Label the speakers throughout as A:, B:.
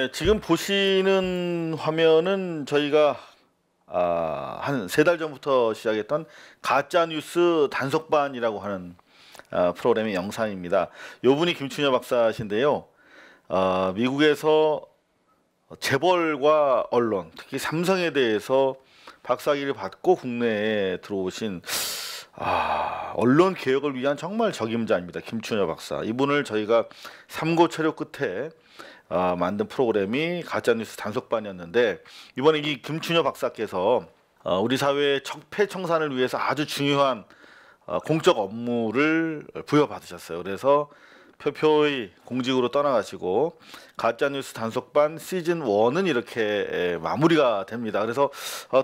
A: 네, 지금 보시는 화면은 저희가 한 3달 전부터 시작했던 가짜뉴스 단속반이라고 하는 프로그램의 영상입니다. 요분이 김춘엽 박사신데요. 미국에서 재벌과 언론, 특히 삼성에 대해서 박사학위를 받고 국내에 들어오신 언론 개혁을 위한 정말 적임자입니다. 김춘엽 박사. 이분을 저희가 삼고초려 끝에 만든 프로그램이 가짜뉴스 단속반이었는데, 이번에 이 김춘엽 박사께서 우리 사회의 적폐청산을 위해서 아주 중요한 공적 업무를 부여받으셨어요. 그래서 표표의 공직으로 떠나가시고 가짜뉴스 단속반 시즌 1은 이렇게 마무리가 됩니다. 그래서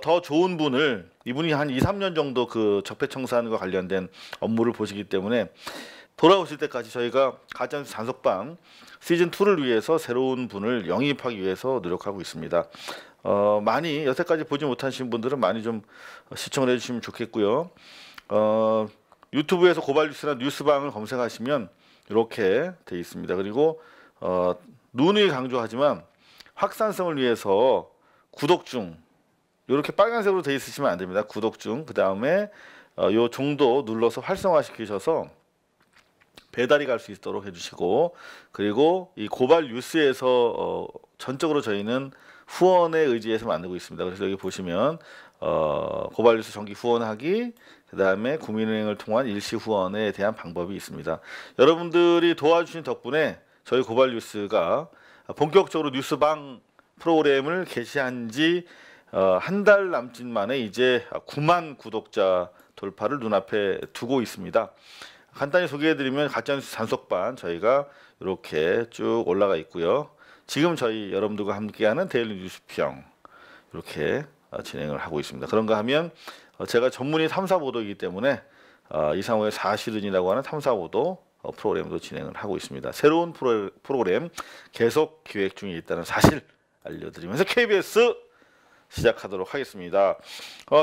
A: 더 좋은 분을, 이분이 한 2, 3년 정도 그 적폐청산과 관련된 업무를 보시기 때문에 돌아오실 때까지 저희가 가짜뉴스 단속반 시즌 2를 위해서 새로운 분을 영입하기 위해서 노력하고 있습니다. 많이 여태까지 보지 못하신 분들은 많이 좀 시청을 해주시면 좋겠고요. 유튜브에서 고발뉴스나 뉴스방을 검색하시면 이렇게 돼 있습니다. 그리고 누누이 강조하지만 확산성을 위해서 구독 중, 이렇게 빨간색으로 돼 있으시면 안 됩니다. 구독 중, 그 다음에 요 종도 눌러서 활성화 시키셔서 배달이 갈 수 있도록 해주시고, 그리고 이 고발 뉴스에서 전적으로 저희는 후원에 의지해서 만들고 있습니다. 그래서 여기 보시면 고발 뉴스 정기 후원하기, 그 다음에 국민은행을 통한 일시 후원에 대한 방법이 있습니다. 여러분들이 도와주신 덕분에 저희 고발 뉴스가 본격적으로 뉴스방 프로그램을 개시한 지 한 달 남짓 만에 이제 9만 구독자 돌파를 눈앞에 두고 있습니다. 간단히 소개해드리면 가짜뉴스 단속반 저희가 이렇게 쭉 올라가 있고요. 지금 저희 여러분들과 함께하는 데일리 뉴스평 이렇게 진행을 하고 있습니다. 그런가 하면 제가 전문이 탐사보도이기 때문에 이상호의 사실은이라고 하는 탐사보도 프로그램도 진행을 하고 있습니다. 새로운 프로그램 계속 기획 중에 있다는 사실 알려드리면서 KBS 시작하도록 하겠습니다.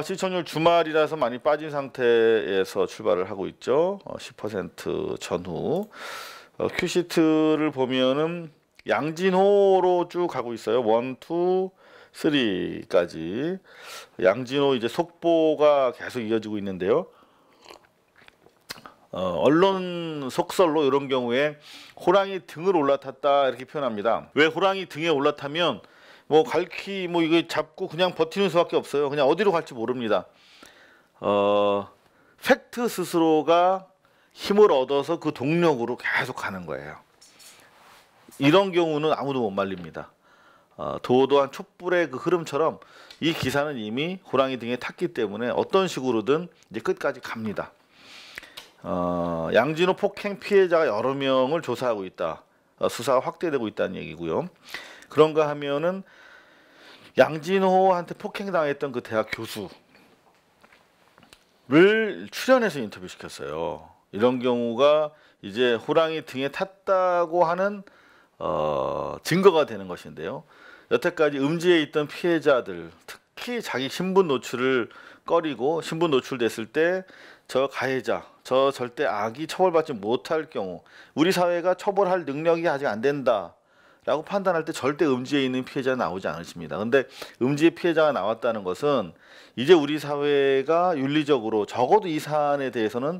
A: 시청률 주말이라서 많이 빠진 상태에서 출발을 하고 있죠. 10% 전후. 큐시트를 보면은 양진호로 쭉 가고 있어요. 1, 2, 3까지. 양진호 이제 속보가 계속 이어지고 있는데요. 언론 속설로 이런 경우에 호랑이 등을 올라탔다 이렇게 표현합니다. 왜 호랑이 등에 올라타면 뭐 갈퀴 뭐 이거 잡고 그냥 버티는 수밖에 없어요. 그냥 어디로 갈지 모릅니다. 팩트 스스로가 힘을 얻어서 그 동력으로 계속 가는 거예요. 이런 경우는 아무도 못 말립니다. 도도한 촛불의 그 흐름처럼 이 기사는 이미 호랑이 등에 탔기 때문에 어떤 식으로든 이제 끝까지 갑니다. 양진호 폭행 피해자가 여러 명을 조사하고 있다. 수사가 확대되고 있다는 얘기고요. 그런가 하면은 양진호한테 폭행당했던 그 대학 교수를 출연해서 인터뷰 시켰어요. 이런 경우가 이제 호랑이 등에 탔다고 하는 증거가 되는 것인데요. 여태까지 음지에 있던 피해자들, 특히 자기 신분 노출을 꺼리고 신분 노출됐을 때 저 가해자, 저 절대 악이 처벌받지 못할 경우, 우리 사회가 처벌할 능력이 아직 안 된다 라고 판단할 때 절대 음지에 있는 피해자는 나오지 않으십니다. 근데 음지의 피해자가 나왔다는 것은 이제 우리 사회가 윤리적으로 적어도 이 사안에 대해서는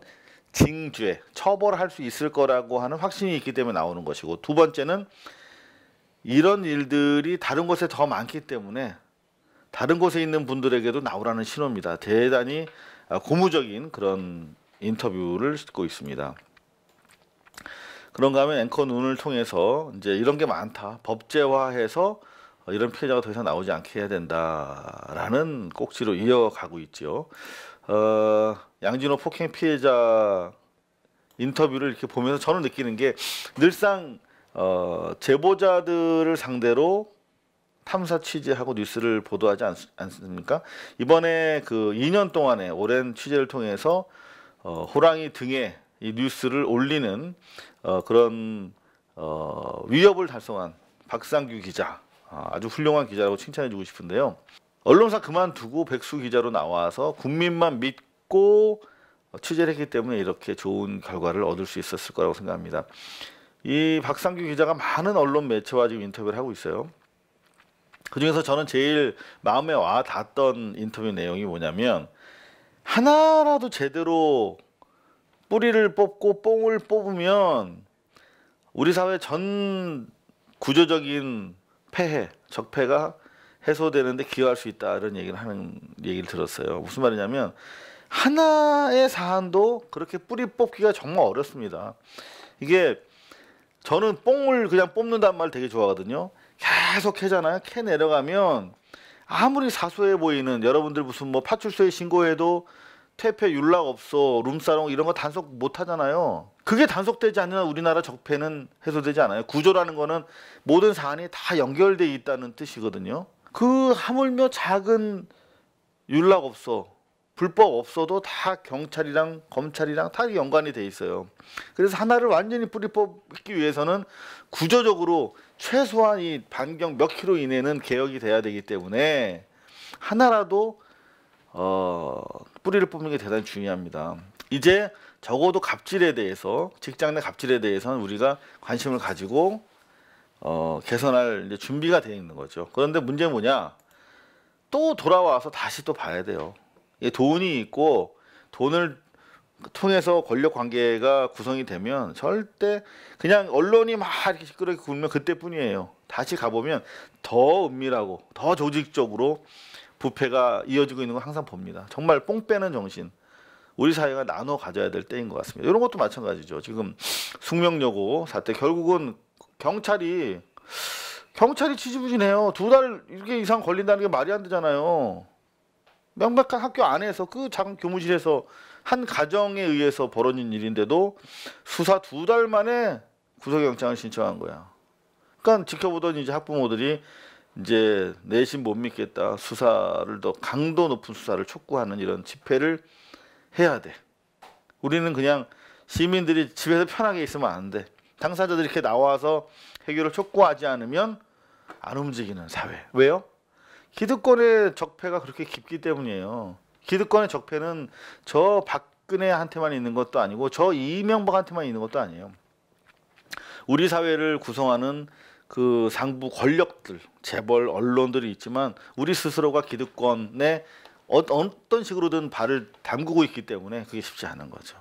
A: 징죄, 처벌할 수 있을 거라고 하는 확신이 있기 때문에 나오는 것이고, 두 번째는 이런 일들이 다른 곳에 더 많기 때문에 다른 곳에 있는 분들에게도 나오라는 신호입니다. 대단히 고무적인 그런 인터뷰를 듣고 있습니다. 그런가 하면 앵커 눈을 통해서 이제 이런 게 많다, 법제화해서 이런 피해자가 더 이상 나오지 않게 해야 된다라는 꼭지로 이어가고 있죠. 양진호 폭행 피해자 인터뷰를 이렇게 보면서 저는 느끼는 게, 늘상 제보자들을 상대로 탐사 취재하고 뉴스를 보도하지 않습니까? 이번에 그 2년 동안의 오랜 취재를 통해서 호랑이 등에 이 뉴스를 올리는 그런 위협을 달성한 박상규 기자, 아주 훌륭한 기자라고 칭찬해주고 싶은데요. 언론사 그만두고 백수 기자로 나와서 국민만 믿고 취재를 했기 때문에 이렇게 좋은 결과를 얻을 수 있었을 거라고 생각합니다. 이 박상규 기자가 많은 언론 매체와 지금 인터뷰를 하고 있어요. 그중에서 저는 제일 마음에 와 닿았던 인터뷰 내용이 뭐냐면, 하나라도 제대로 뿌리를 뽑고 뽕을 뽑으면 우리 사회 전 구조적인 폐해, 적폐가 해소되는데 기여할 수 있다, 이런 얘기를 들었어요. 무슨 말이냐면, 하나의 사안도 그렇게 뿌리 뽑기가 정말 어렵습니다. 이게, 저는 뽕을 그냥 뽑는다는 말 되게 좋아하거든요. 계속 해잖아요. 캐 내려가면 아무리 사소해 보이는, 여러분들 무슨 뭐 파출소에 신고해도 퇴폐 윤락 없어, 룸사롱 이런 거 단속 못 하잖아요. 그게 단속되지 않는 우리나라 적폐는 해소되지 않아요. 구조라는 거는 모든 사안이 다 연결돼 있다는 뜻이거든요. 그 하물며 작은 윤락 없어, 불법 없어도 다 경찰이랑 검찰이랑 다 연관이 돼 있어요. 그래서 하나를 완전히 뿌리 뽑기 위해서는 구조적으로 최소한 이 반경 몇 킬로 이내는 개혁이 돼야 되기 때문에 하나라도 뿌리를 뽑는 게 대단히 중요합니다. 이제 적어도 갑질에 대해서, 직장 내 갑질에 대해서는 우리가 관심을 가지고 개선할 이제 준비가 되어 있는 거죠. 그런데 문제는 뭐냐? 또 돌아와서 다시 또 봐야 돼요. 돈이 있고 돈을 통해서 권력 관계가 구성이 되면 절대 그냥 언론이 막 이렇게 시끄럽게 굴면 그때뿐이에요. 다시 가보면 더 은밀하고 더 조직적으로 부패가 이어지고 있는 걸 항상 봅니다. 정말 뽕 빼는 정신, 우리 사회가 나눠 가져야 될 때인 것 같습니다. 이런 것도 마찬가지죠. 지금 숙명여고 사태, 결국은 경찰이 지지부진해요. 2달 이렇게 이상 걸린다는 게 말이 안 되잖아요. 명백한 학교 안에서, 그 작은 교무실에서 한 가정에 의해서 벌어진 일인데도 수사 2달 만에 구속영장을 신청한 거야. 그러니까 지켜보던 이제 학부모들이 이제 내심 못 믿겠다, 수사를 더 강도 높은 수사를 촉구하는 이런 집회를 해야 돼. 우리는 그냥 시민들이 집에서 편하게 있으면 안 돼. 당사자들이 이렇게 나와서 해결을 촉구하지 않으면 안 움직이는 사회. 왜요? 기득권의 적폐가 그렇게 깊기 때문이에요. 기득권의 적폐는 저 박근혜한테만 있는 것도 아니고 저 이명박한테만 있는 것도 아니에요. 우리 사회를 구성하는 그 상부 권력들, 재벌, 언론들이 있지만 우리 스스로가 기득권에 어떤 식으로든 발을 담그고 있기 때문에 그게 쉽지 않은 거죠.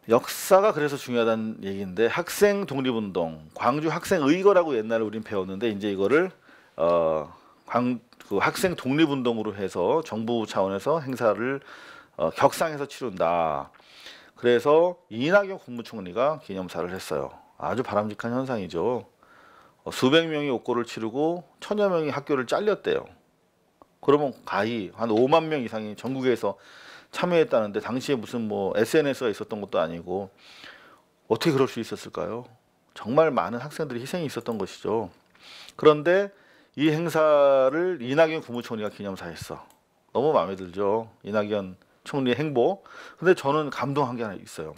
A: 역사가 그래서 중요하다는 얘기인데, 학생 독립운동, 광주 학생의거라고 옛날에 우린 배웠는데, 이제 이거를 그 학생 독립운동으로 해서 정부 차원에서 행사를 격상해서 치른다. 그래서 이낙연 국무총리가 기념사를 했어요. 아주 바람직한 현상이죠. 수백 명이 옥고를 치르고 1000여 명이 학교를 잘렸대요. 그러면 가히 한 5만 명 이상이 전국에서 참여했다는데, 당시에 무슨 뭐 SNS가 있었던 것도 아니고 어떻게 그럴 수 있었을까요? 정말 많은 학생들이 희생이 있었던 것이죠. 그런데 이 행사를 이낙연 국무총리가 기념사했어. 너무 마음에 들죠, 이낙연 총리의 행보. 근데 저는 감동한 게 하나 있어요.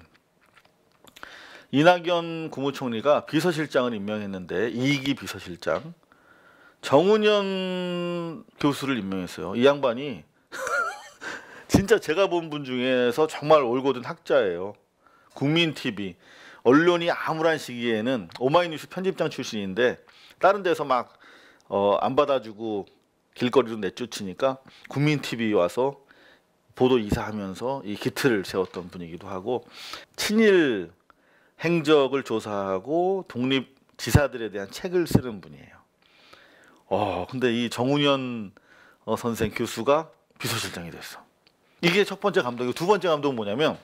A: 이낙연 국무총리가 비서실장을 임명했는데, 2기 비서실장 정운현 교수를 임명했어요. 이 양반이 진짜 제가 본 분 중에서 정말 올곧은 학자예요. 국민TV, 언론이 암울한 시기에는 오마이뉴스 편집장 출신인데 다른 데서 막 안 받아주고 길거리로 내쫓으니까 국민TV 와서 보도 이사하면서 이 기틀을 세웠던 분이기도 하고, 친일 행적을 조사하고 독립 지사들에 대한 책을 쓰는 분이에요. 근데 이 정운현 선생 교수가 비서실장이 됐어. 이게 첫 번째 감동이고, 두 번째 감동은 뭐냐면,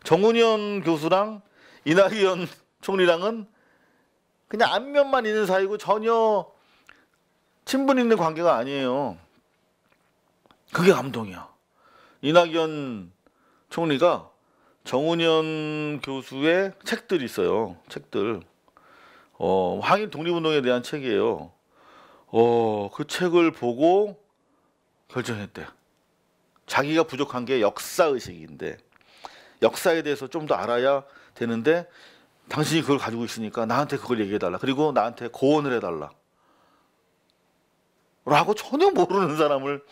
A: 정운현 교수랑 이낙연 총리랑은 그냥 안면만 있는 사이고 전혀 친분 있는 관계가 아니에요. 그게 감동이야. 이낙연 총리가 정운현 교수의 책들이 있어요. 책들. 항일 독립운동에 대한 책이에요. 그 책을 보고 결정했대. 자기가 부족한 게 역사의식인데, 역사에 대해서 좀 더 알아야 되는데 당신이 그걸 가지고 있으니까 나한테 그걸 얘기해달라. 그리고 나한테 고언을 해달라. 라고 전혀 모르는 사람을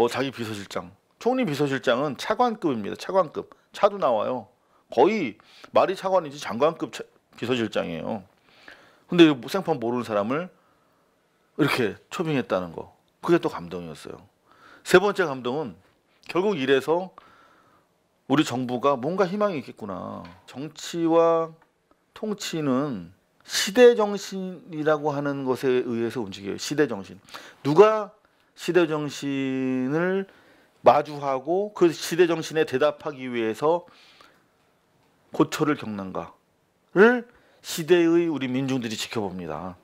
A: 자기 비서실장, 총리 비서실장은 차관급입니다. 차관급. 차도 나와요. 거의 말이 차관이지 장관급 비서실장이에요. 근데 생판 모르는 사람을 이렇게 초빙했다는 거. 그게 또 감동이었어요. 세 번째 감동은 결국 이래서 우리 정부가 뭔가 희망이 있겠구나. 정치와 통치는 시대 정신이라고 하는 것에 의해서 움직여요. 시대 정신. 누가 시대 정신을 마주하고 그 시대 정신에 대답하기 위해서 고초를 겪는가를 시대의 우리 민중들이 지켜봅니다.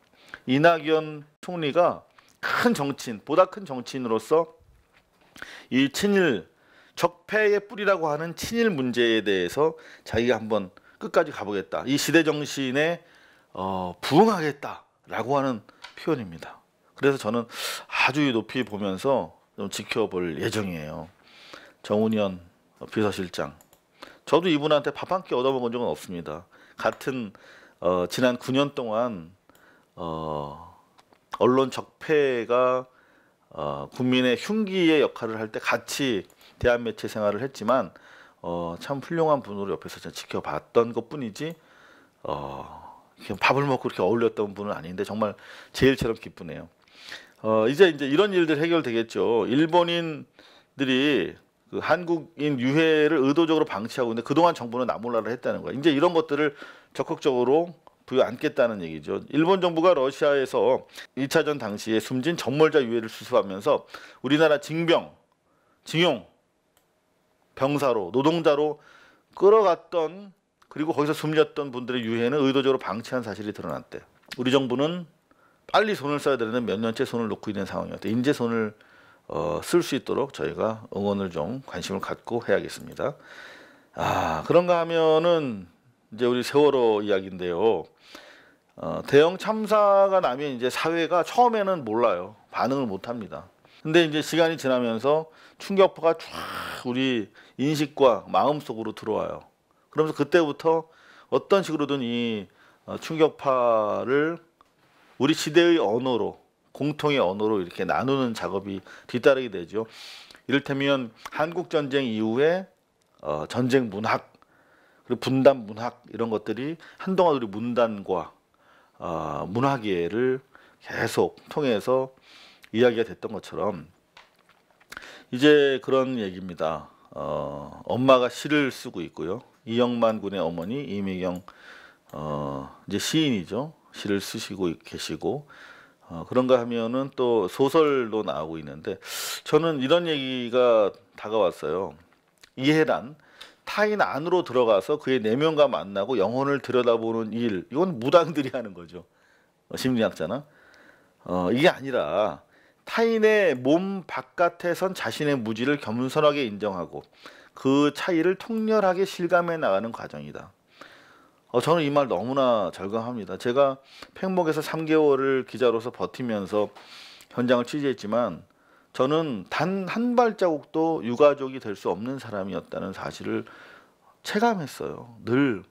A: 이낙연 총리가 큰 정치인, 보다 큰 정치인으로서 이 친일 적폐의 뿌리라고 하는 친일 문제에 대해서 자기가 한번 끝까지 가보겠다. 이 시대 정신에 부응하겠다라고 하는 표현입니다. 그래서 저는 아주 높이 보면서 좀 지켜볼 예정이에요. 정운현 비서실장. 저도 이분한테 밥 한 끼 얻어먹은 적은 없습니다. 같은 지난 9년 동안 언론 적폐가 국민의 흉기의 역할을 할 때 같이 대한매체 생활을 했지만 참 훌륭한 분으로 옆에서 제가 지켜봤던 것뿐이지 밥을 먹고 그렇게 어울렸던 분은 아닌데 정말 제일처럼 기쁘네요. 이제 이런 일들 해결되겠죠. 일본인들이 그 한국인 유해를 의도적으로 방치하고 있는데 그동안 정부는 나몰라라 했다는 거예요. 이제 이런 것들을 적극적으로 부여안겠다는 얘기죠. 일본 정부가 러시아에서 2차전 당시에 숨진 적몰자 유해를 수습하면서 우리나라 징용, 병사로, 노동자로 끌어갔던 그리고 거기서 숨졌던 분들의 유해는 의도적으로 방치한 사실이 드러났대요. 우리 정부는 빨리 손을 써야 되는데 몇 년째 손을 놓고 있는 상황이었대요. 이제 손을 쓸 수 있도록 저희가 응원을 좀 관심을 갖고 해야겠습니다. 그런가 하면은 이제 우리 세월호 이야기인데요. 대형 참사가 나면 이제 사회가 처음에는 몰라요. 반응을 못 합니다. 근데 이제 시간이 지나면서 충격파가 쫙 우리 인식과 마음 속으로 들어와요. 그러면서 그때부터 어떤 식으로든 이 충격파를 우리 시대의 언어로, 공통의 언어로 이렇게 나누는 작업이 뒤따르게 되죠. 이를테면 한국전쟁 이후에 전쟁 문학, 그리고 분단 문학 이런 것들이 한동안 우리 문단과 문화계를 계속 통해서 이야기가 됐던 것처럼 이제 그런 얘기입니다. 엄마가 시를 쓰고 있고요. 이영만 군의 어머니 이미경 이제 시인이죠. 시를 쓰시고 계시고 그런가 하면은 또 소설도 나오고 있는데 저는 이런 얘기가 다가왔어요. 이해란 타인 안으로 들어가서 그의 내면과 만나고 영혼을 들여다보는 일, 이건 무당들이 하는 거죠. 심리학자나 이게 아니라 타인의 몸 바깥에선 자신의 무지를 겸손하게 인정하고 그 차이를 통렬하게 실감해 나가는 과정이다. 저는 이 말 너무나 절감합니다. 제가 팽목에서 3개월을 기자로서 버티면서 현장을 취재했지만 저는 단 한 발자국도 유가족이 될 수 없는 사람이었다는 사실을 체감했어요. 늘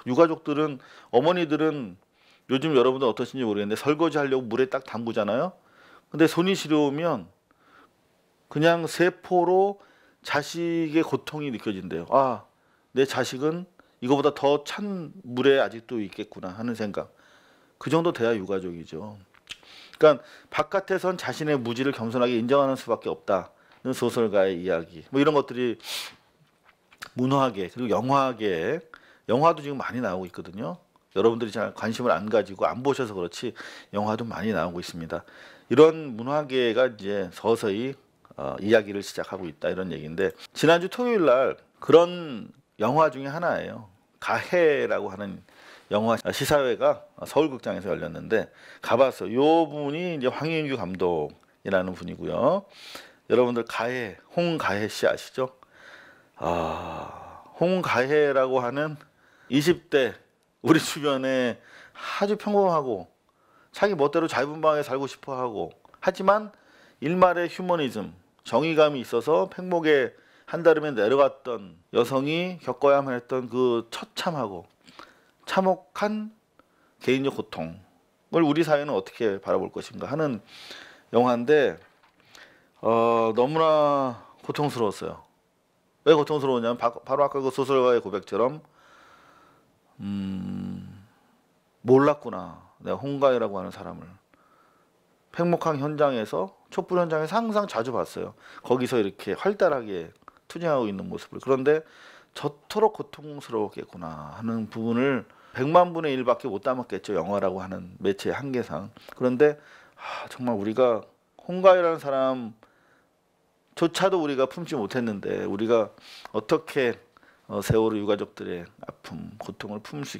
A: 유가족들은, 어머니들은 요즘 여러분들 어떠신지 모르겠는데 설거지 하려고 물에 딱 담그잖아요. 근데 손이 시려우면 그냥 세포로 자식의 고통이 느껴진대요. 내 자식은 이거보다 더 찬 물에 아직도 있겠구나 하는 생각. 그 정도 돼야 유가족이죠. 그러니까 바깥에선 자신의 무지를 겸손하게 인정하는 수밖에 없다는 소설가의 이야기. 뭐 이런 것들이 문화계 그리고 영화계, 영화도 지금 많이 나오고 있거든요. 여러분들이 잘 관심을 안 가지고 안 보셔서 그렇지 영화도 많이 나오고 있습니다. 이런 문화계가 이제 서서히 이야기를 시작하고 있다 이런 얘기인데 지난주 토요일 날 그런 영화 중에 하나예요. 가해라고 하는 영화 시사회가 서울극장에서 열렸는데 가봤어요. 이 분이 이제 황인규 감독이라는 분이고요. 여러분들 가해, 홍가해 씨 아시죠? 홍가해라고 하는 20대 우리 주변에 아주 평범하고 자기 멋대로 자유분방하게 살고 싶어하고 하지만 일말의 휴머니즘, 정의감이 있어서 팽목에 한달음에 내려갔던 여성이 겪어야만 했던 그 처참하고 참혹한 개인적 고통을 우리 사회는 어떻게 바라볼 것인가 하는 영화인데 너무나 고통스러웠어요. 왜 고통스러웠냐면 바로 아까 그 소설가의 고백처럼 몰랐구나. 내가 홍가희라고 하는 사람을 팽목항 현장에서 촛불 현장에서 항상 자주 봤어요. 거기서 이렇게 활달하게 투쟁하고 있는 모습을. 그런데 저토록 고통스러웠겠구나 하는 부분을 100만 분의 1밖에 못 담았겠죠. 영화라고 하는 매체의 한계상. 그런데 정말 우리가 홍가희라는 사람조차도 우리가 품지 못했는데 우리가 어떻게 세월호 유가족들의 아픔, 고통을 품을 수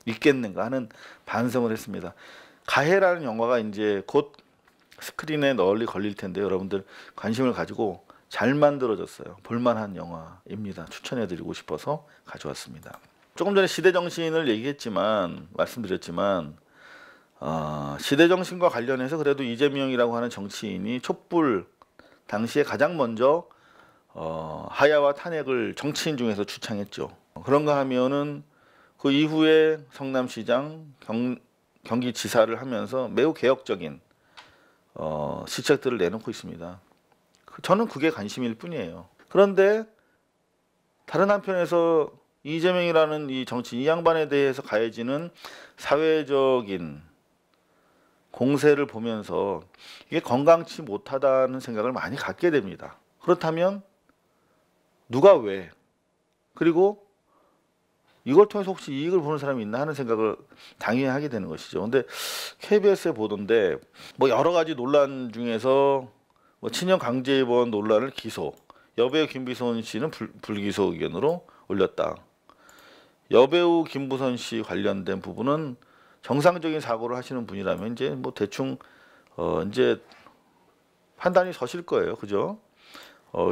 A: 있겠는가 하는 반성을 했습니다. 가해라는 영화가 이제 곧 스크린에 널리 걸릴 텐데 여러분들 관심을 가지고 잘 만들어졌어요. 볼만한 영화입니다. 추천해드리고 싶어서 가져왔습니다. 조금 전에 시대정신을 말씀드렸지만 시대정신과 관련해서 그래도 이재명이라고 하는 정치인이 촛불 당시에 가장 먼저 하야와 탄핵을 정치인 중에서 주창했죠. 그런가 하면은 그 이후에 성남시장, 경기지사를 하면서 매우 개혁적인 시책들을 내놓고 있습니다. 저는 그게 관심일 뿐이에요. 그런데 다른 한편에서 이재명이라는 이 정치인, 이 양반에 대해서 가해지는 사회적인 공세를 보면서 이게 건강치 못하다는 생각을 많이 갖게 됩니다. 그렇다면 누가 왜, 그리고 이걸 통해서 혹시 이익을 보는 사람이 있나 하는 생각을 당연히 하게 되는 것이죠. 근데 KBS의 보도인데 여러 가지 논란 중에서 친형 강제 입원 논란을 기소, 여배우 김부선 씨는 불기소 의견으로 올렸다. 여배우 김부선 씨 관련된 부분은 정상적인 사고를 하시는 분이라면 이제 대충 이제 판단이 서실 거예요, 그죠?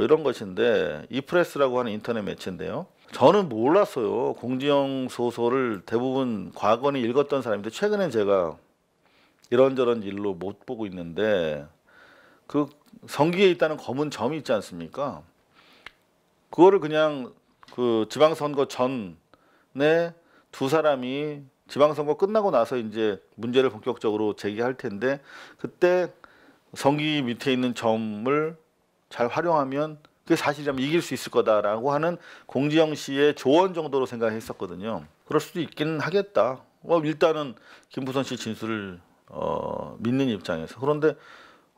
A: 이런 것인데 이프레스라고 하는 인터넷 매체인데요. 저는 몰랐어요. 공지영 소설을 대부분 과거에 읽었던 사람인데 최근에 제가 이런저런 일로 못 보고 있는데 그 성기에 있다는 검은 점이 있지 않습니까? 그거를 그냥 그 지방선거 전에 두 사람이 지방선거 끝나고 나서 이제 문제를 본격적으로 제기할 텐데 그때 성기 밑에 있는 점을 잘 활용하면 그게 사실이라면 이길 수 있을 거다라고 하는 공지영 씨의 조언 정도로 생각했었거든요. 그럴 수도 있긴 하겠다. 일단은 김부선 씨 진술을 믿는 입장에서. 그런데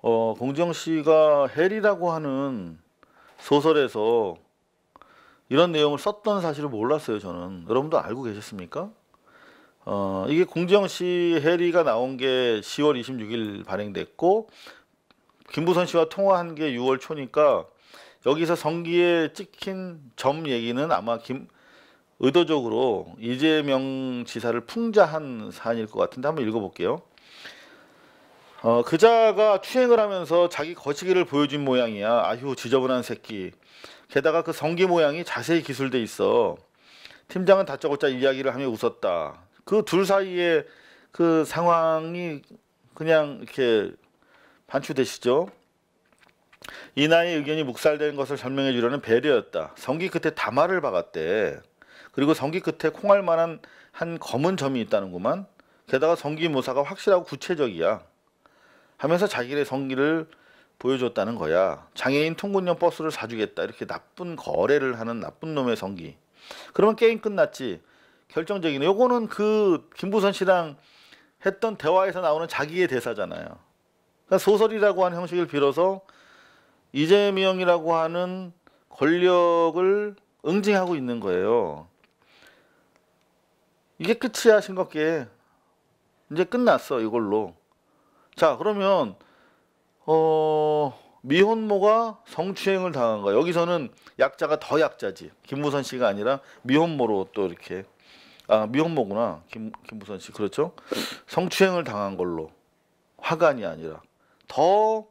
A: 공지영 씨가 헬이라고 하는 소설에서 이런 내용을 썼던 사실을 몰랐어요. 저는. 여러분도 알고 계셨습니까? 이게 공지영 씨 헬이가 나온 게 10월 26일 발행됐고 김부선 씨와 통화한 게 6월 초니까 여기서 성기에 찍힌 점 얘기는 아마 의도적으로 이재명 지사를 풍자한 사안일 것 같은데 한번 읽어볼게요. 그자가 추행을 하면서 자기 거시기를 보여준 모양이야. 아휴 지저분한 새끼. 게다가 그 성기 모양이 자세히 기술돼 있어. 팀장은 다짜고짜 이야기를 하며 웃었다. 그 둘 사이에 그 상황이 그냥 이렇게 반추되시죠. 이나의 의견이 묵살된 것을 설명해 주려는 배려였다. 성기 끝에 다마를 박았대. 그리고 성기 끝에 콩알 만한 한 검은 점이 있다는구만. 게다가 성기 묘사가 확실하고 구체적이야. 하면서 자기의 성기를 보여줬다는 거야. 장애인 통근용 버스를 사주겠다. 이렇게 나쁜 거래를 하는 나쁜 놈의 성기. 그러면 게임 끝났지. 결정적이네. 요거는 그 김부선 씨랑 했던 대화에서 나오는 자기의 대사잖아요. 그러니까 소설이라고 하는 형식을 빌어서 이재명이라고 하는 권력을 응징하고 있는 거예요. 이게 끝이야, 싱겁게. 이제 끝났어, 이걸로. 자, 그러면 미혼모가 성추행을 당한 거야. 여기서는 약자가 더 약자지. 김부선 씨가 아니라 미혼모로 또 이렇게 미혼모구나. 김부선 씨. 그렇죠? 성추행을 당한 걸로. 화관이 아니라 더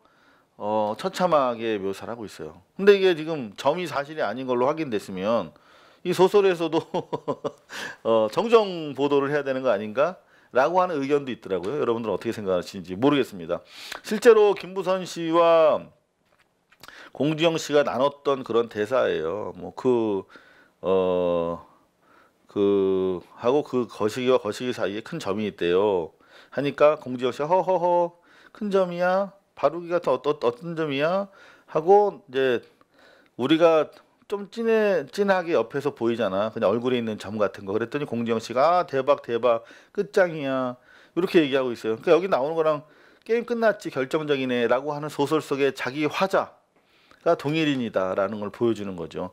A: 처참하게 묘사를 하고 있어요. 근데 이게 지금 점이 사실이 아닌 걸로 확인됐으면 이 소설에서도 정정 보도를 해야 되는 거 아닌가? 라고 하는 의견도 있더라고요. 여러분들은 어떻게 생각하시는지 모르겠습니다. 실제로 김부선 씨와 공지영 씨가 나눴던 그런 대사예요. 하고 그 거시기와 거시기 사이에 큰 점이 있대요. 하니까 공지영 씨가 허허허 큰 점이야? 바르기가 더 어떤 점이야? 하고 이제 우리가 좀 진하게 옆에서 보이잖아. 그냥 얼굴에 있는 점 같은 거. 그랬더니 공지영 씨가 대박 대박 끝장이야. 이렇게 얘기하고 있어요. 그러니까 여기 나오는 거랑 게임 끝났지 결정적이네라고 하는 소설 속의 자기 화자가 동일인이다라는 걸 보여주는 거죠.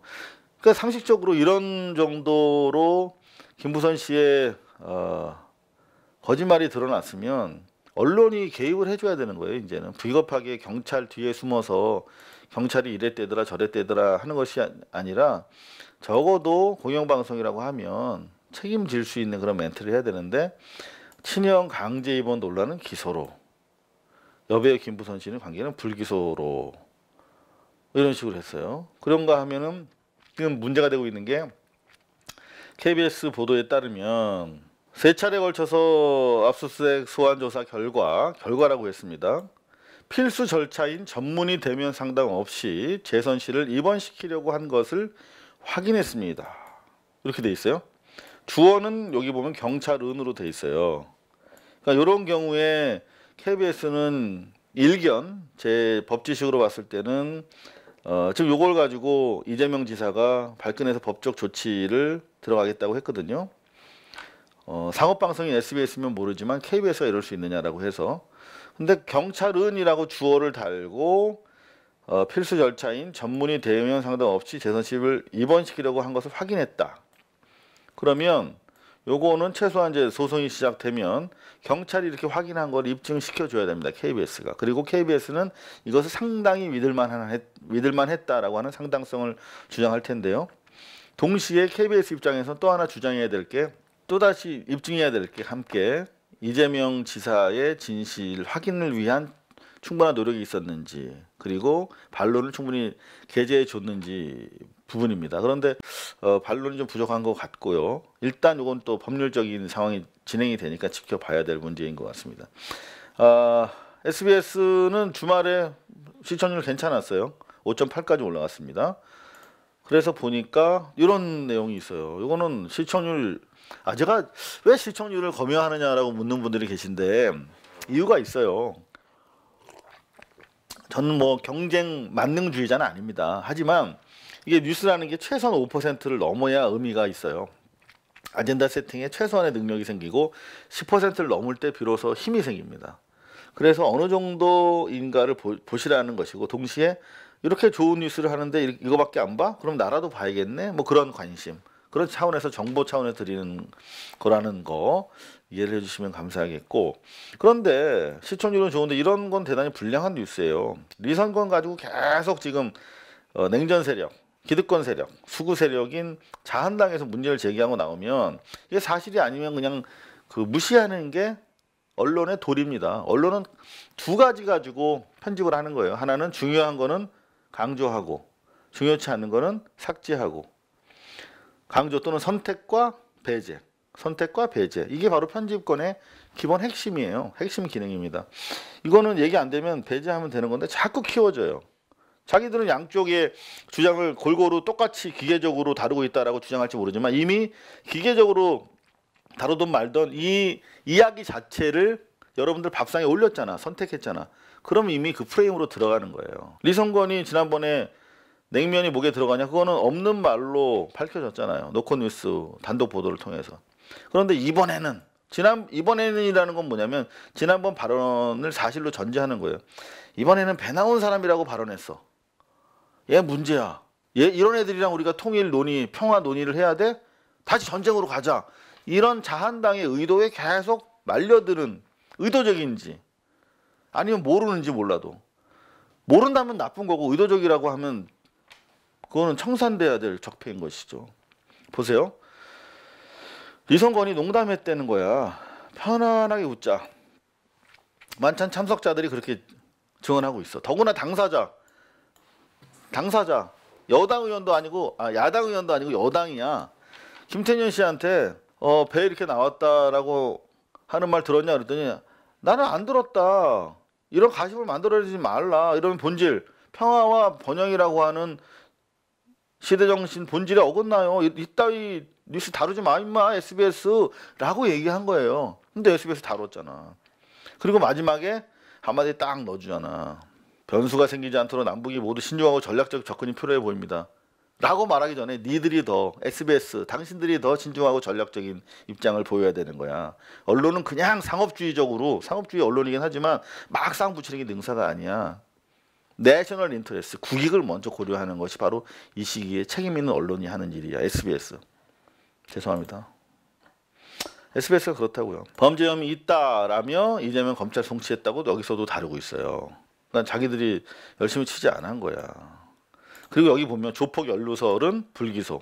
A: 그러니까 상식적으로 이런 정도로 김부선 씨의 거짓말이 드러났으면 언론이 개입을 해줘야 되는 거예요. 이제는 비겁하게 경찰 뒤에 숨어서 경찰이 이랬대더라 저랬대더라 하는 것이 아니라 적어도 공영방송이라고 하면 책임질 수 있는 그런 멘트를 해야 되는데 친형 강제 입원 논란은 기소로, 여배 김부선 씨는 관계는 불기소로 이런 식으로 했어요. 그런가 하면은 지금 문제가 되고 있는 게 KBS 보도에 따르면 3차례 걸쳐서 압수수색 소환 조사 결과라고 했습니다. 필수 절차인 전문의 대면 상담 없이 재선 씨를 입원시키려고 한 것을 확인했습니다. 이렇게 돼 있어요. 주어는 여기 보면 경찰은으로 돼 있어요. 그러니까 이런 경우에 KBS는 일견 제 법지식으로 봤을 때는 지금 요걸 가지고 이재명 지사가 발끈해서 법적 조치를 들어가겠다고 했거든요. 상업방송인 SBS면 모르지만 KBS가 이럴 수 있느냐라고 해서. 근데 경찰은이라고 주어를 달고 필수 절차인 전문의 대면 상담 없이 재선 씨를 입원시키려고 한 것을 확인했다. 그러면 요거는 최소한 이제 소송이 시작되면 경찰이 이렇게 확인한 걸 입증시켜 줘야 됩니다. KBS가. 그리고 KBS는 이것을 상당히 믿을만했다라고 하는 상당성을 주장할 텐데요. 동시에 KBS 입장에서 또 하나 주장해야 될 게, 또다시 입증해야 될 게 함께 이재명 지사의 진실 확인을 위한 충분한 노력이 있었는지, 그리고 반론을 충분히 게재해 줬는지 부분입니다. 그런데 반론이 좀 부족한 것 같고요. 일단 이건 또 법률적인 상황이 진행이 되니까 지켜봐야 될 문제인 것 같습니다. SBS는 주말에 시청률 괜찮았어요. 5.8까지 올라갔습니다. 그래서 보니까 이런 내용이 있어요. 이거는 시청률, 제가 왜 시청률을 검열하느냐라고 묻는 분들이 계신데 이유가 있어요. 저는 뭐 경쟁 만능주의자는 아닙니다. 하지만 이게 뉴스라는 게 최소한 5%를 넘어야 의미가 있어요. 아젠다 세팅에 최소한의 능력이 생기고 10%를 넘을 때 비로소 힘이 생깁니다. 그래서 어느 정도인가를 보시라는 것이고, 동시에 이렇게 좋은 뉴스를 하는데 이거밖에 안 봐? 그럼 나라도 봐야겠네? 뭐 그런 관심, 그런 차원에서 정보 차원에서 드리는 거라는 거 이해를 해주시면 감사하겠고, 그런데 시청률은 좋은데 이런 건 대단히 불량한 뉴스예요. 리선권 가지고 계속 지금 냉전 세력, 기득권 세력, 수구 세력인 자한당에서 문제를 제기하고 나오면 이게 사실이 아니면 그냥 무시하는 게 언론의 도리입니다. 언론은 두 가지 가지고 편집을 하는 거예요. 하나는 중요한 거는 강조하고, 중요치 않은 거는 삭제하고, 강조 또는 선택과 배제, 이게 바로 편집권의 기본 핵심이에요. 핵심 기능입니다. 이거는 얘기 안 되면 배제하면 되는 건데 자꾸 키워져요. 자기들은 양쪽의 주장을 골고루 똑같이 기계적으로 다루고 있다라고 주장할지 모르지만 이미 기계적으로 다루든 말든 이 이야기 자체를 여러분들 밥상에 올렸잖아, 선택했잖아. 그럼 이미 그 프레임으로 들어가는 거예요. 리성권이 지난번에 냉면이 목에 들어가냐, 그거는 없는 말로 밝혀졌잖아요. 노컷뉴스 단독 보도를 통해서. 그런데 이번에는이라는 건 뭐냐면 지난번 발언을 사실로 전제하는 거예요. 이번에는 배 나온 사람이라고 발언했어. 얘 문제야. 이런 애들이랑 우리가 통일 논의, 평화 논의를 해야 돼? 다시 전쟁으로 가자. 이런 자한당의 의도에 계속 말려드는, 의도적인지 아니면 모르는지 몰라도, 모른다면 나쁜 거고 의도적이라고 하면 그거는 청산돼야 될 적폐인 것이죠. 보세요. 리성건이 농담했다는 거야. 편안하게 웃자. 만찬 참석자들이 그렇게 증언하고 있어. 더구나 당사자 여당 의원도 아니고 야당 의원도 아니고 여당이야. 김태년 씨한테 배 이렇게 나왔다라고 하는 말 들었냐 그랬더니 나는 안 들었다. 이런 가십을 만들어내지 말라. 이러면 본질, 평화와 번영이라고 하는 시대정신 본질에 어긋나요. 이따위 뉴스 다루지 마 임마 SBS라고 얘기한 거예요. 근데 SBS 다뤘잖아. 그리고 마지막에 한마디 딱 넣어주잖아. 변수가 생기지 않도록 남북이 모두 신중하고 전략적 접근이 필요해 보입니다. 라고 말하기 전에 니들이 더 SBS 당신들이 더 진중하고 전략적인 입장을 보여야 되는 거야. 언론은 그냥 상업주의적으로 상업주의 언론이긴 하지만 막상 붙이는 게 능사가 아니야. 내셔널 인터레스 국익을 먼저 고려하는 것이 바로 이 시기에 책임 있는 언론이 하는 일이야. SBS 죄송합니다. SBS가 그렇다고요. 범죄 혐의 있다라며 이재명 검찰 송치했다고 여기서도 다루고 있어요. 난 자기들이 열심히 취재 안 한 거야. 그리고 여기 보면 조폭 연루설은 불기소로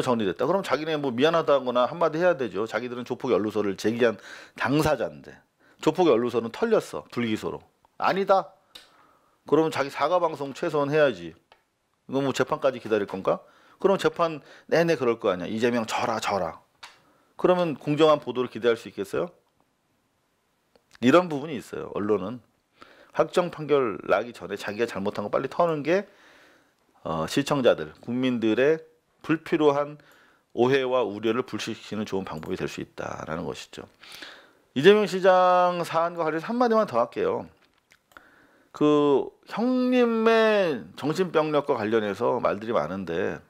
A: 정리됐다. 그럼 자기네 뭐 미안하다거나 한마디 해야 되죠. 자기들은 조폭 연루설을 제기한 당사자인데 조폭 연루설은 털렸어. 불기소로. 아니다. 그러면 자기 사과 방송 최소한 해야지. 이거 뭐 재판까지 기다릴 건가? 그럼 재판 내내 그럴 거 아니야. 이재명 져라. 그러면 공정한 보도를 기대할 수 있겠어요? 이런 부분이 있어요. 언론은 확정 판결 나기 전에 자기가 잘못한 거 빨리 터는 게 시청자들, 국민들의 불필요한 오해와 우려를 불식시키는 좋은 방법이 될 수 있다라는 것이죠. 이재명 시장 사안과 관련해서 한마디만 더 할게요. 그 형님의 정신병력과 관련해서 말들이 많은데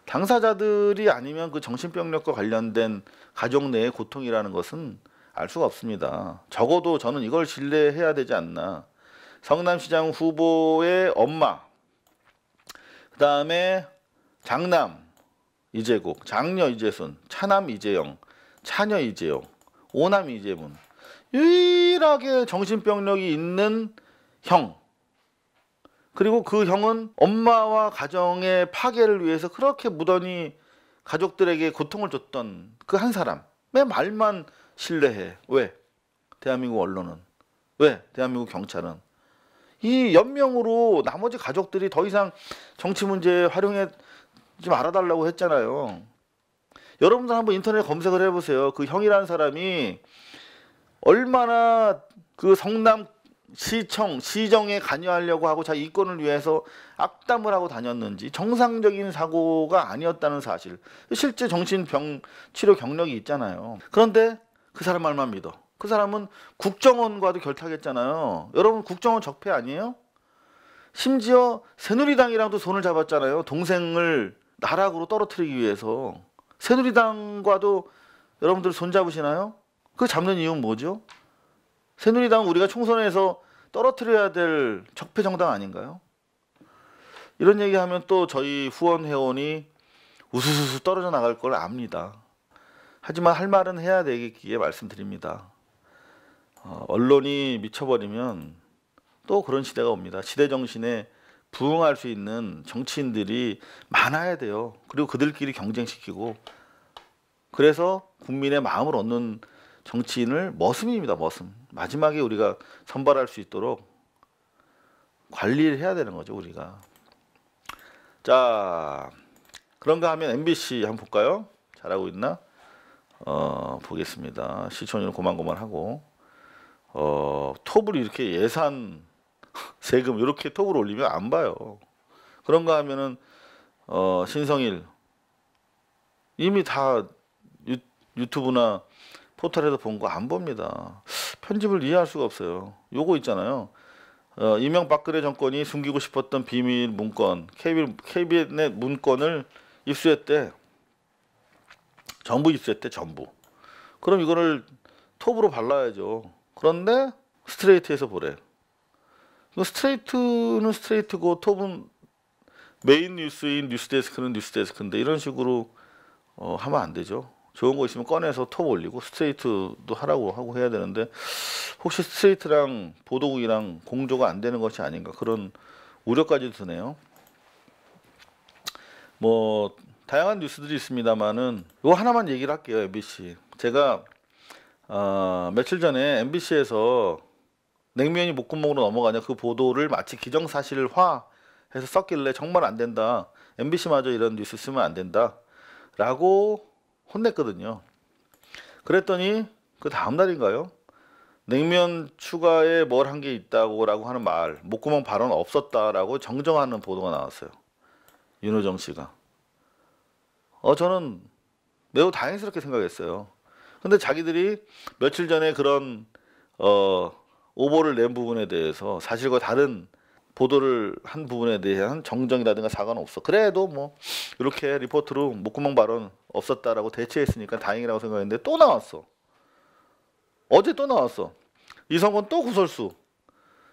A: 당사자들이 아니면 그 정신병력과 관련된 가족 내의 고통이라는 것은 알 수가 없습니다. 적어도 저는 이걸 신뢰해야 되지 않나. 성남시장 후보의 엄마, 그 다음에 장남 이재국, 장녀 이재순, 차남 이재영, 차녀 이재용, 오남 이재문, 유일하게 정신병력이 있는 형, 그리고 그 형은 엄마와 가정의 파괴를 위해서 그렇게 무던히 가족들에게 고통을 줬던 그 한 사람의 말만 신뢰해. 왜? 대한민국 언론은, 왜? 대한민국 경찰은 이 연명으로 나머지 가족들이 더 이상 정치 문제에 활용하지 말아달라고 했잖아요. 여러분들 한번 인터넷 검색을 해보세요. 그 형이라는 사람이 얼마나 그 성남 시정에 관여하려고 하고 자기 이권을 위해서 악담을 하고 다녔는지, 정상적인 사고가 아니었다는 사실, 실제 정신병 치료 경력이 있잖아요. 그런데 그 사람 말만 믿어. 그 사람은 국정원과도 결탁했잖아요. 여러분 국정원 적폐 아니에요? 심지어 새누리당이랑도 손을 잡았잖아요. 동생을 나락으로 떨어뜨리기 위해서. 새누리당과도 여러분들 손 잡으시나요? 그 잡는 이유는 뭐죠? 새누리당은 우리가 총선에서 떨어뜨려야 될 적폐 정당 아닌가요? 이런 얘기하면 또 저희 후원 회원이 우수수수 떨어져 나갈 걸 압니다. 하지만 할 말은 해야 되기에 말씀드립니다. 언론이 미쳐버리면 또 그런 시대가 옵니다. 시대 정신에 부응할 수 있는 정치인들이 많아야 돼요. 그리고 그들끼리 경쟁시키고, 그래서 국민의 마음을 얻는 정치인을 머슴입니다. 머슴. 마지막에 우리가 선발할 수 있도록 관리를 해야 되는 거죠, 우리가. 자, 그런가 하면 MBC 한번 볼까요? 잘하고 있나? 보겠습니다. 시청률 고만고만하고, 톱을 이렇게 예산 세금 이렇게 톱을 올리면 안 봐요. 그런가 하면은 신성일 이미 다 유튜브나 포털에서 본 거 안 봅니다. 편집을 이해할 수가 없어요. 요거 있잖아요. 이명박근혜 정권이 숨기고 싶었던 비밀 문건, KBNet 문건을 입수했대. 전부 입수했대, 전부. 그럼 이거를 톱으로 발라야죠. 그런데 스트레이트에서 보래. 스트레이트는 스트레이트고 톱은 메인 뉴스인 뉴스데스크는 뉴스데스크인데 이런 식으로 하면 안 되죠. 좋은 거 있으면 꺼내서 톱 올리고 스트레이트도 하라고 하고 해야 되는데, 혹시 스트레이트랑 보도국이랑 공조가 안 되는 것이 아닌가, 그런 우려까지 드네요. 뭐 다양한 뉴스들이 있습니다만은 요 하나만 얘기를 할게요. MBC. 제가 며칠 전에 MBC에서 냉면이 목구멍으로 넘어가냐 그 보도를 마치 기정사실화해서 썼길래 정말 안 된다. MBC마저 이런 뉴스 쓰면 안 된다. 라고 혼냈거든요. 그랬더니 그 다음 날인가요? 냉면 추가에 뭘 한 게 있다고 라고 하는 말, 목구멍 발언 없었다라고 정정하는 보도가 나왔어요. 윤호정 씨가. 저는 매우 다행스럽게 생각했어요. 근데 자기들이 며칠 전에 그런 오보를 낸 부분에 대해서 사실과 다른 보도를 한 부분에 대한 정정이라든가 사과는 없어. 그래도 뭐 이렇게 리포트로 목구멍 발언 없었다라고 대체했으니까 다행이라고 생각했는데 또 나왔어. 어제 또 나왔어. 이성건 또 구설수.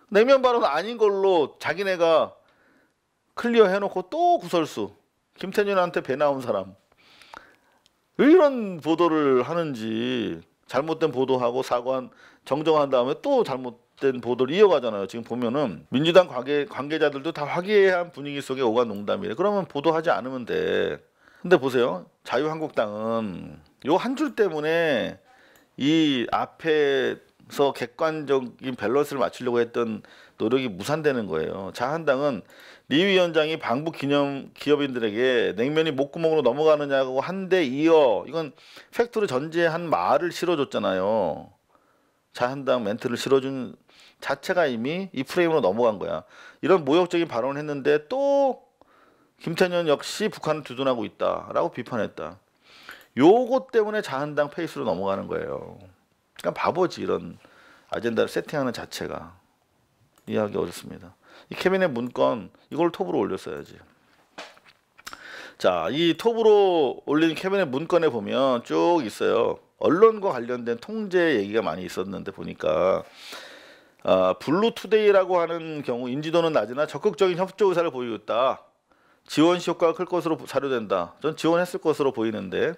A: 내면 발언 아닌 걸로 자기네가 클리어 해놓고 또 구설수. 김태년한테 배 나온 사람. 왜 이런 보도를 하는지. 잘못된 보도하고 사과한 정정한 다음에 또 잘못된 보도를 이어가잖아요. 지금 보면은 민주당 관계자들도 다 화기애애한 분위기 속에 오간 농담이래. 그러면 보도하지 않으면 돼. 근데 보세요. 자유한국당은 요 한 줄 때문에 이 앞에서 객관적인 밸런스를 맞추려고 했던 노력이 무산되는 거예요. 자한당은 리 위원장이 방북 기업인들에게 냉면이 목구멍으로 넘어가느냐고 한 대 이어 이건 팩트로 전제한 말을 실어줬잖아요. 자한당 멘트를 실어준 자체가 이미 이 프레임으로 넘어간 거야. 이런 모욕적인 발언을 했는데 또 김태년 역시 북한을 두둔하고 있다라고 비판했다. 요것 때문에 자한당 페이스로 넘어가는 거예요. 그러니까 바보지 이런 아젠다를 세팅하는 자체가. 이해하기 어렵습니다. 이 캐비넷 문건 이걸 톱으로 올렸어야지. 자, 이 톱으로 올린 캐비넷 문건에 보면 쭉 있어요. 언론과 관련된 통제 얘기가 많이 있었는데 보니까 블루투데이라고 하는 경우 인지도는 낮으나 적극적인 협조 의사를 보이고 있다. 지원 시 효과가 클 것으로 사료된다. 전 지원했을 것으로 보이는데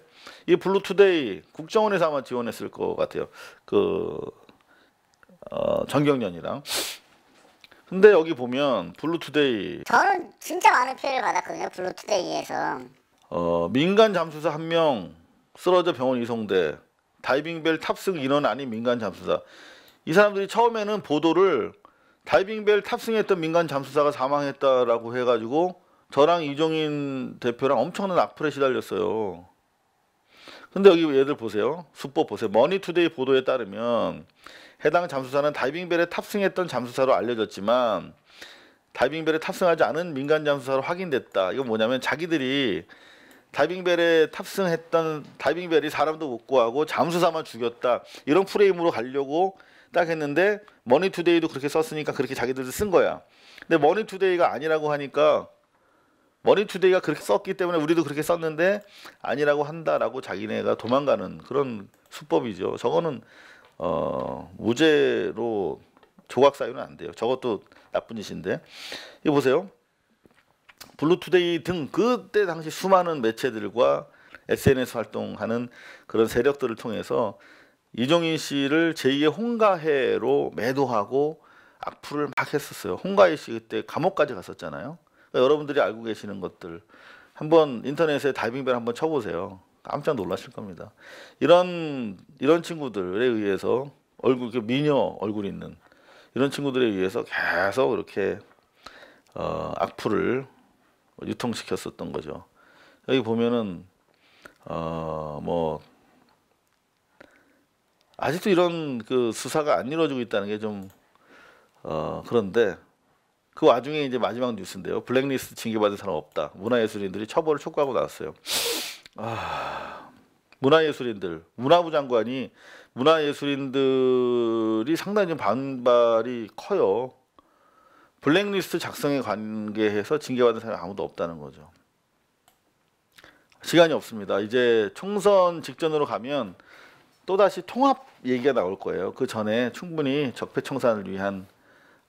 A: 이 블루투데이 국정원에서 아마 지원했을 것 같아요. 정경련이랑. 근데 여기 보면 블루투데이
B: 저는 진짜 많은 피해를 받았거든요. 블루투데이에서.
A: 민간 잠수사 1명 쓰러져 병원 이송돼. 다이빙벨 탑승 인원 아닌 민간 잠수사. 이 사람들이 처음에는 보도를 다이빙벨 탑승했던 민간 잠수사가 사망했다라고 해가지고 저랑 이종인 대표랑 엄청난 악플에 시달렸어요. 근데 여기 얘들 보세요. 수법 보세요. 머니투데이 보도에 따르면 해당 잠수사는 다이빙벨에 탑승했던 잠수사로 알려졌지만 다이빙벨에 탑승하지 않은 민간 잠수사로 확인됐다. 이건 뭐냐면 자기들이 다이빙벨에 탑승했던 다이빙벨이 사람도 못 구하고 잠수사만 죽였다. 이런 프레임으로 가려고 딱 했는데 머니투데이도 그렇게 썼으니까 그렇게 자기들도 쓴 거야. 근데 머니투데이가 아니라고 하니까 머니투데이가 그렇게 썼기 때문에 우리도 그렇게 썼는데 아니라고 한다라고 자기네가 도망가는 그런 수법이죠. 저거는 무죄로 조각 사유는 안 돼요. 저것도 나쁜 짓인데. 이거 보세요. 블루투데이 등 그때 당시 수많은 매체들과 SNS 활동하는 그런 세력들을 통해서 이종인 씨를 제2의 홍가해로 매도하고 악플을 막 했었어요. 홍가해 씨 그때 감옥까지 갔었잖아요. 그러니까 여러분들이 알고 계시는 것들 한번 인터넷에 다이빙벨 한번 쳐보세요. 깜짝 놀라실 겁니다. 이런 친구들에 의해서 미녀 얼굴 있는 이런 친구들에 의해서 계속 이렇게 악플을 유통시켰었던 거죠. 여기 보면은 뭐 아직도 이런 그 수사가 안 이루어지고 있다는 게 좀 그런데 그 와중에 이제 마지막 뉴스인데요. 블랙리스트 징계받은 사람 없다. 문화예술인들이 처벌을 촉구하고 나왔어요. 문화예술인들, 문화부 장관이 문화예술인들이 상당히 좀 반발이 커요. 블랙리스트 작성에 관계해서 징계받은 사람이 아무도 없다는 거죠. 시간이 없습니다. 이제 총선 직전으로 가면 또다시 통합 얘기가 나올 거예요. 그 전에 충분히 적폐청산을 위한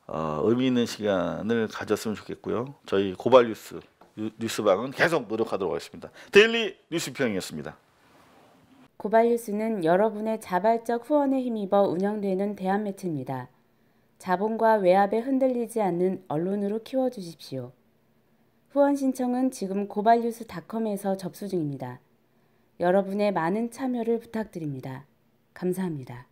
A: 의미 있는 시간을 가졌으면 좋겠고요. 저희 고발 뉴스방은 계속 노력하도록 하겠습니다. 데일리 뉴스평이었습니다.
C: 고발뉴스는 여러분의 자발적 후원에 힘입어 운영되는 대한매체입니다. 자본과 외압에 흔들리지 않는 언론으로 키워주십시오. 후원 신청은 지금 고발뉴스닷컴에서 접수 중입니다. 여러분의 많은 참여를 부탁드립니다. 감사합니다.